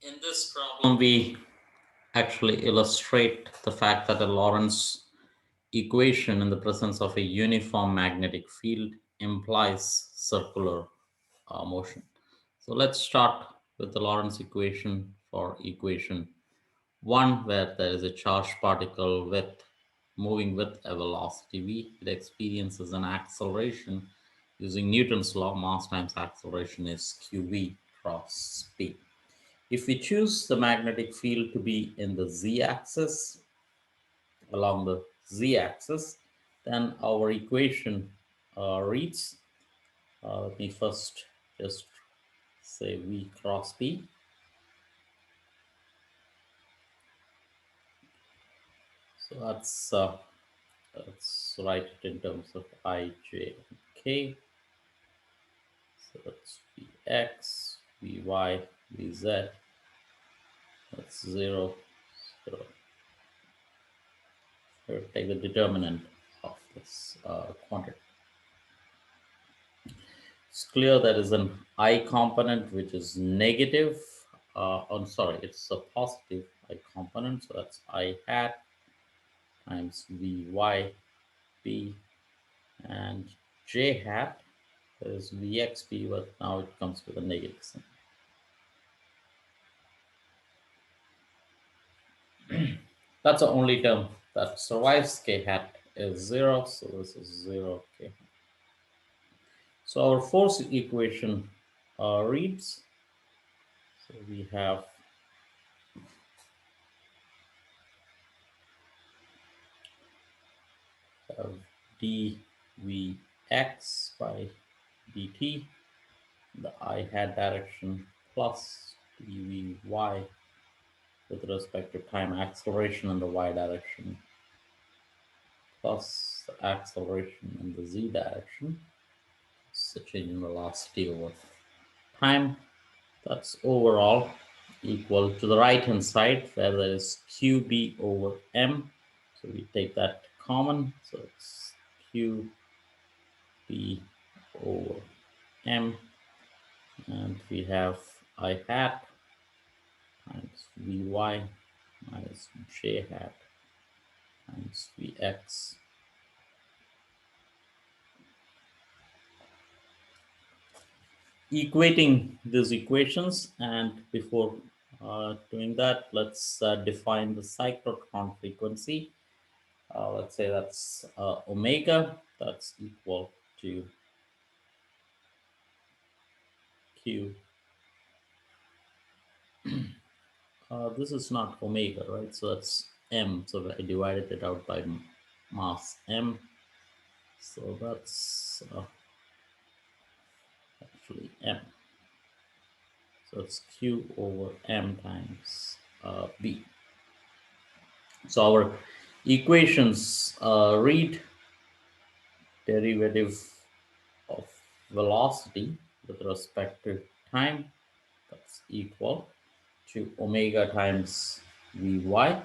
In this problem, we actually illustrate the fact that a Lorentz equation in the presence of a uniform magnetic field implies circular motion. So let's start with the Lorentz equation for equation 1, where there is a charged particle with moving with a velocity v. It experiences an acceleration using Newton's law. Mass times acceleration is qv cross p. If we choose the magnetic field to be in the z-axis, along the z-axis, then our equation reads, let me first just say v cross p. So let's write it in terms of I, j, and k. So that's vx, vy, vz. That's 0, 0. Here, take the determinant of this quantity. It's clear there is an I component which is negative. I'm sorry, it's a positive I component. So that's I hat times Vy p, and J hat is Vxp, but now it comes with a negative sign. That's the only term that survives. K hat is 0, so this is 0 K. So our force equation reads, so we have dvx by dt, the I hat direction, plus dvy with respect to time acceleration in the y direction, plus the acceleration in the z direction. It's a change in velocity over time. That's overall equal to the right hand side, where there is qb over m. So we take that common. So it's qb over m, and we have I hat times vy minus j hat times vx. Equating these equations, and before doing that, let's define the cyclotron frequency. Let's say that's omega, that's equal to q. This is not omega, right? So that's m. So I divided it out by mass m. So that's actually m. So it's q over m times b. So our equations read derivative of velocity with respect to time, that's equal to omega times vy,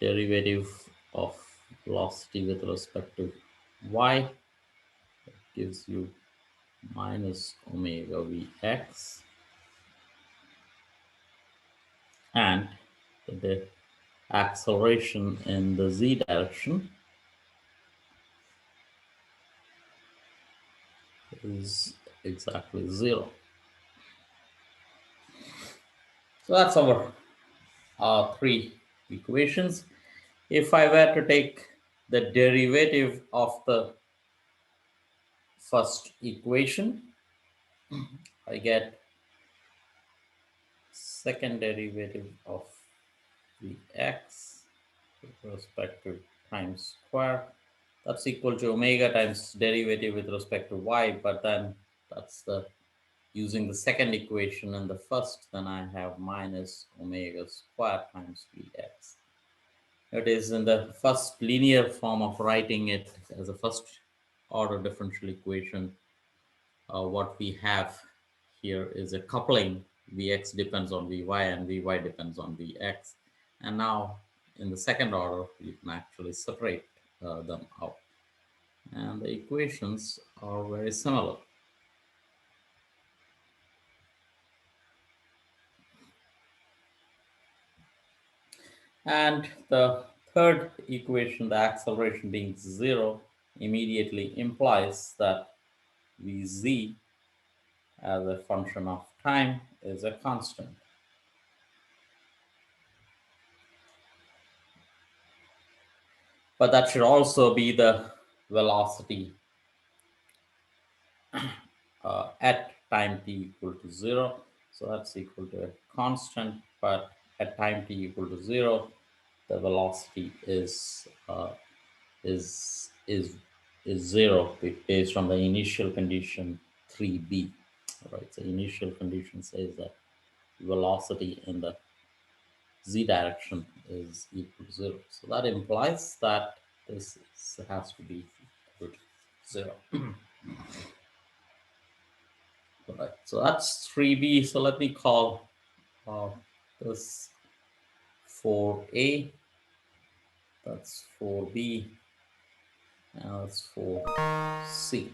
derivative of velocity with respect to y, that gives you minus omega vx, and the acceleration in the z direction is exactly 0. So that's our three equations. If I were to take the derivative of the first equation, I get second derivative of Vx with respect to time square. That's equal to omega times derivative with respect to y, but then that's the using the second equation in the first, then I have minus omega square times Vx. It is in the first linear form of writing it as a first order differential equation. What we have here is a coupling. Vx depends on Vy and Vy depends on Vx. And now in the second order, you can actually separate them out. And the equations are very similar. And the third equation, the acceleration being zero, immediately implies that Vz as a function of time is a constant. But that should also be the velocity at time t equal to zero. So that's equal to a constant, but at time t equal to zero, the velocity is is is zero based on the initial condition 3b. Right. So initial condition says that velocity in the z direction is equal to zero. So that implies that has to be equal to zero. Right. So that's 3b. So let me call uh, this 4a, that's 4b, and that's 4c.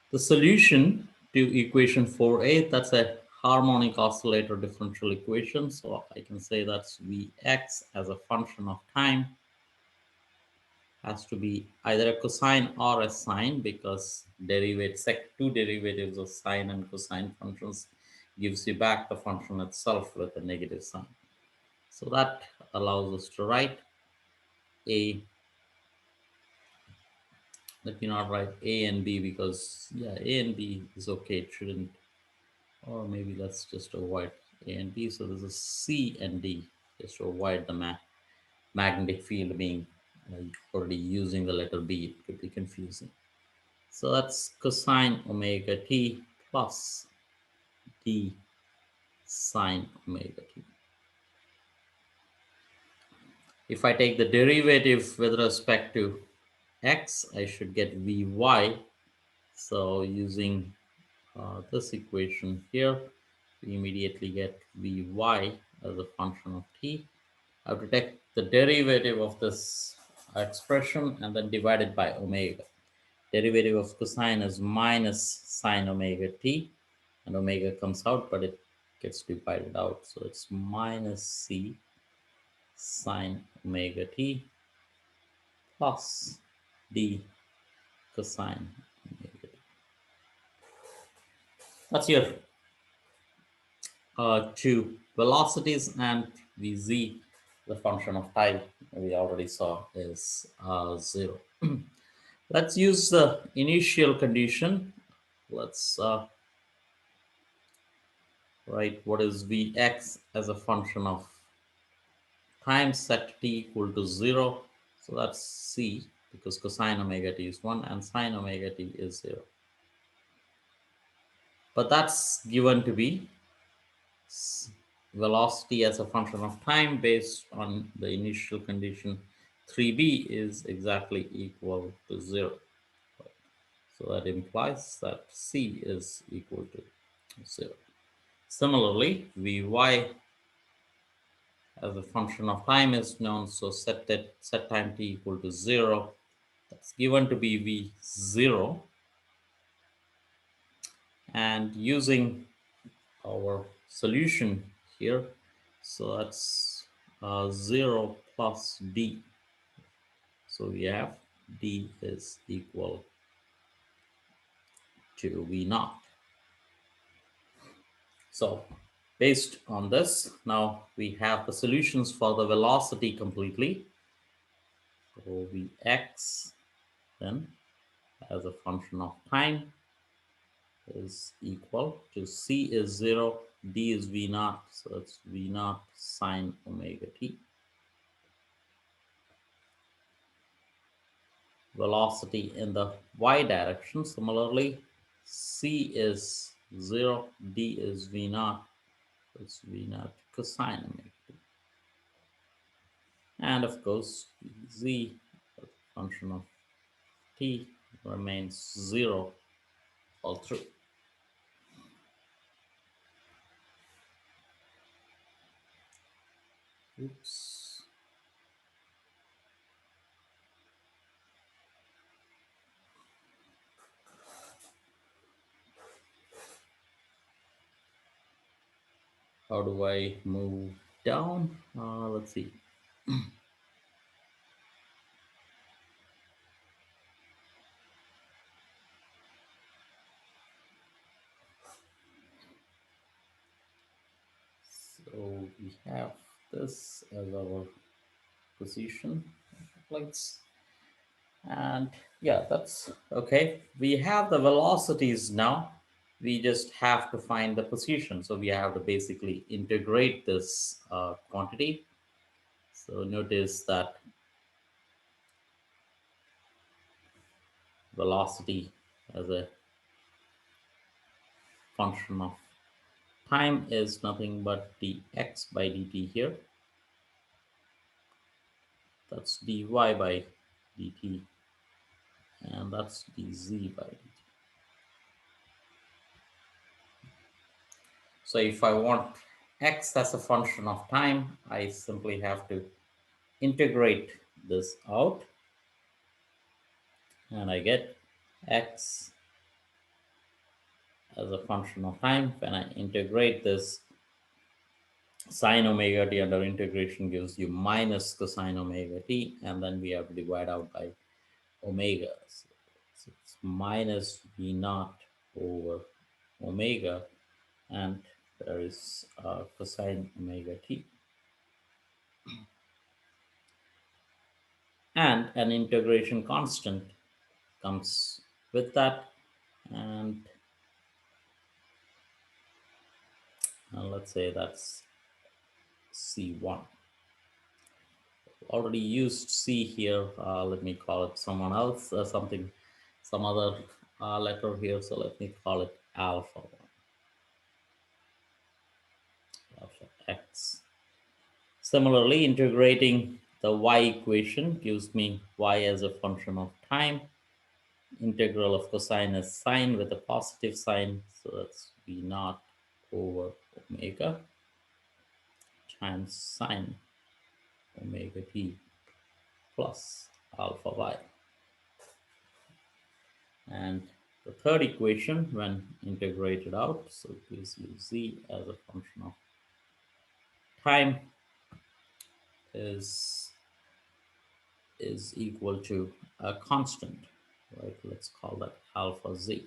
The solution to equation 4a, that's a harmonic oscillator differential equation. So I can say that's Vx as a function of time has to be either a cosine or a sine, because two derivatives of sine and cosine functions gives you back the function itself with a negative sign. So that allows us to write a, let me not write a and b, because yeah, a and b is okay, it shouldn't, or maybe let's just avoid a and b. So this is c and d, just to avoid the magnetic field being already using the letter b, it could be confusing. So that's cosine omega t plus d sine omega t. If I take the derivative with respect to x, I should get Vy. So using this equation here, we immediately get Vy as a function of t. I have to take the derivative of this expression and then divide it by omega. Derivative of cosine is minus sine omega t, and omega comes out, but it gets divided out. So it's minus c sine omega t plus d cosine omega t. That's your two velocities, and Vz, the function of time we already saw is zero. Let's use the initial condition. Let's write what is Vx as a function of time set t equal to 0. So that's c, because cosine omega t is 1 and sine omega t is 0. But that's given to be velocity as a function of time based on the initial condition 3b is exactly equal to 0. So that implies that c is equal to 0. Similarly, Vy as a function of time is known, so set time t equal to 0. That's given to be V0, and using our solution here, so that's 0 plus d. So we have d is equal to V naught. So based on this, now we have the solutions for the velocity completely. So Vx then as a function of time is equal to c is 0, d is V naught, so it's V naught sine omega t. Velocity in the y direction, similarly, c is 0, d is V naught, so it's V naught cosine omega t. And of course, z, function of t, remains 0 all through. Oops. How do I move down? Let's see. So we have this as our position plates. And yeah, that's okay. We have the velocities now. We just have to find the position. So we have to basically integrate this quantity. So notice that velocity as a function of time is nothing but dx by dt here. That's dy by dt, and that's dz by dt. So if I want x as a function of time, I simply have to integrate this out, and I get x as a function of time. When I integrate this, sine omega t under integration gives you minus cosine omega t, and then we have to divide out by omega. So it's minus v naught over omega, and there is cosine omega t. And an integration constant comes with that, and let's say that's C1. Already used C here. Let me call it someone else, something, some other letter here. So let me call it alpha 1, alpha x. Similarly, integrating the y equation gives me y as a function of time. Integral of cosine is sine with a positive sign. So that's v naught over omega times sine omega t plus alpha y. And the third equation, when integrated out, so it gives you z as a function of time is equal to a constant, right? Let's call that alpha z.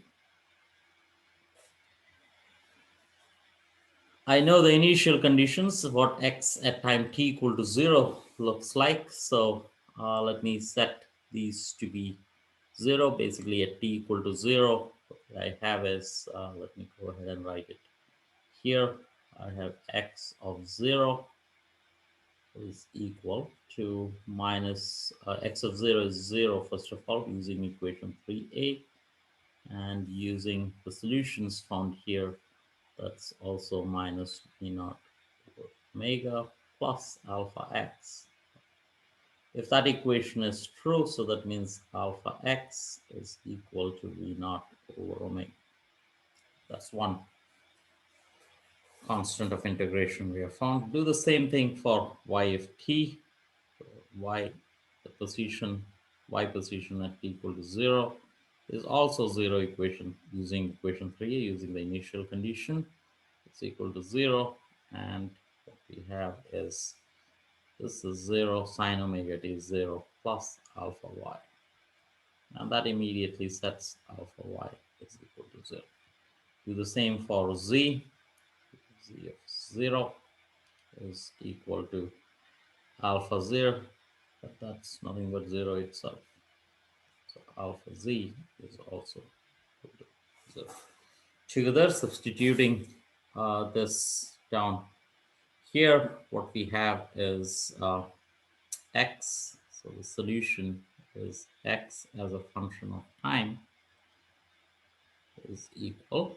I know the initial conditions, what x at time t equal to 0 looks like. So let me set these to be 0. Basically at t equal to 0, what I have is, let me go ahead and write it here. I have x of 0 is equal to minus x of 0 is 0, first of all, using equation 3a, and using the solutions found here, that's also minus v naught over omega plus alpha x. If that equation is true, so that means alpha x is equal to v naught over omega. That's one constant of integration we have found. Do the same thing for y of t. Y, the position, y position at t equal to 0 is also 0 equation. Using equation 3, using the initial condition, it's equal to 0, and what we have is, this is 0, sine omega t is 0 plus alpha y, and that immediately sets alpha y is equal to 0. Do the same for z. Z of 0 is equal to alpha 0, but that's nothing but 0 itself. So alpha z is also equal to 0. Together, substituting this down here, what we have is x. So the solution is x as a function of time is equal.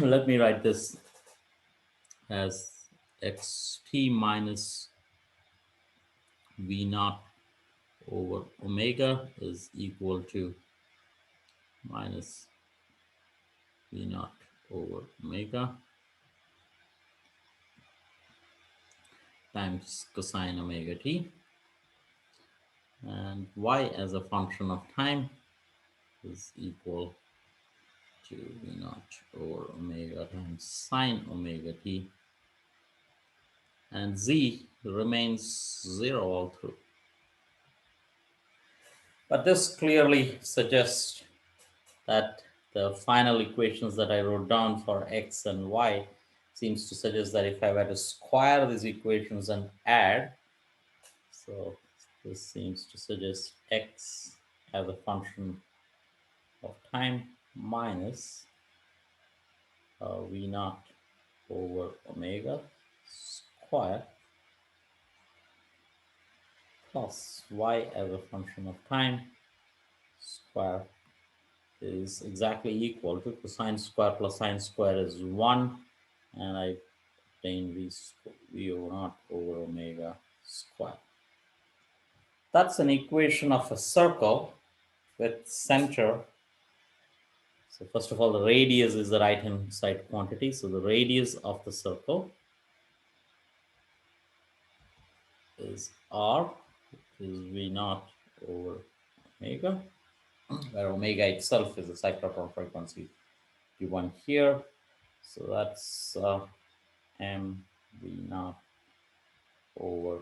Let me write this as xt minus v naught over omega is equal to minus v naught over omega times cosine omega t, and y as a function of time is equal to V naught over omega times sine omega t, and z remains 0 all through. But this clearly suggests that the final equations that I wrote down for x and y seems to suggest that if I were to square these equations and add, so this seems to suggest x as a function of time minus v naught over omega square plus y as a function of time square is exactly equal to cosine square plus sine square is 1, and I obtain v over naught over omega square. That's an equation of a circle with center. So first of all, the radius is the right hand side quantity. So the radius of the circle is r, is v naught over omega, where omega itself is the cyclotron frequency given here. So that's m v naught over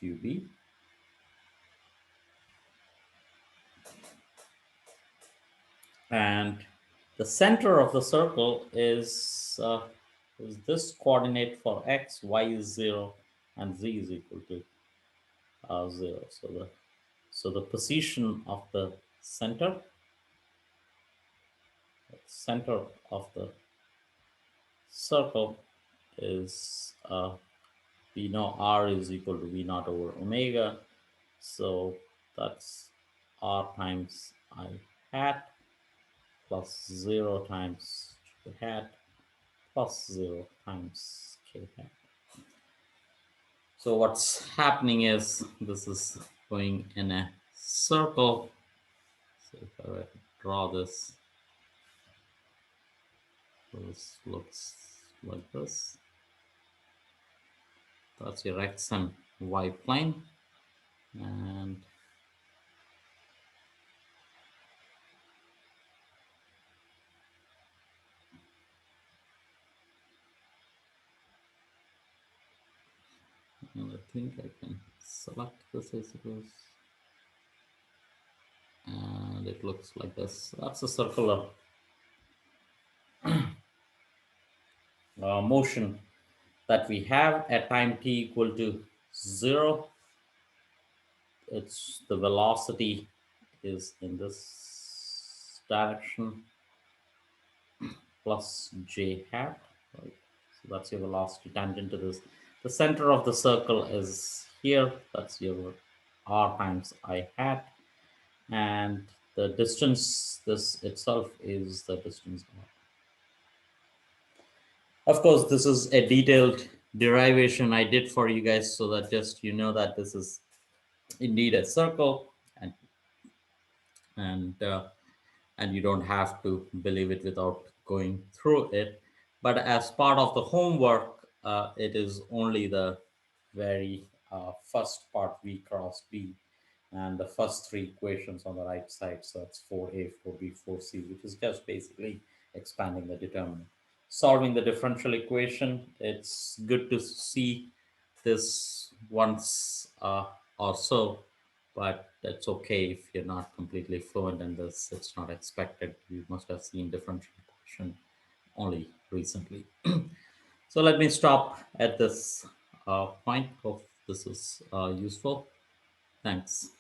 qb. And the center of the circle is this coordinate for x, y is 0, and z is equal to 0. So the position of the center of the circle is we know r is equal to v naught over omega, so that's r times I hat plus 0 times j hat plus 0 times k hat. So what's happening is this is going in a circle. So if I were to draw this, this looks like this. That's your x and y plane, and I think I can select this, I suppose, and it looks like this. That's a circular motion that we have at time t equal to 0. It's the velocity is in this direction plus j hat, right? So that's your velocity tangent to this. The center of the circle is here. That's your r times I hat, and the distance, this itself is the distance r. Of course, this is a detailed derivation I did for you guys so that just you know that this is indeed a circle, and and you don't have to believe it without going through it. But as part of the homework, it is only the very first part, v cross b, and the first three equations on the right side. So it's 4a, 4b, 4c, which is just basically expanding the determinant. Solving the differential equation, it's good to see this once or so, but that's okay if you're not completely fluent in this. It's not expected. You must have seen differential equation only recently. So let me stop at this point. Hope this is useful. Thanks.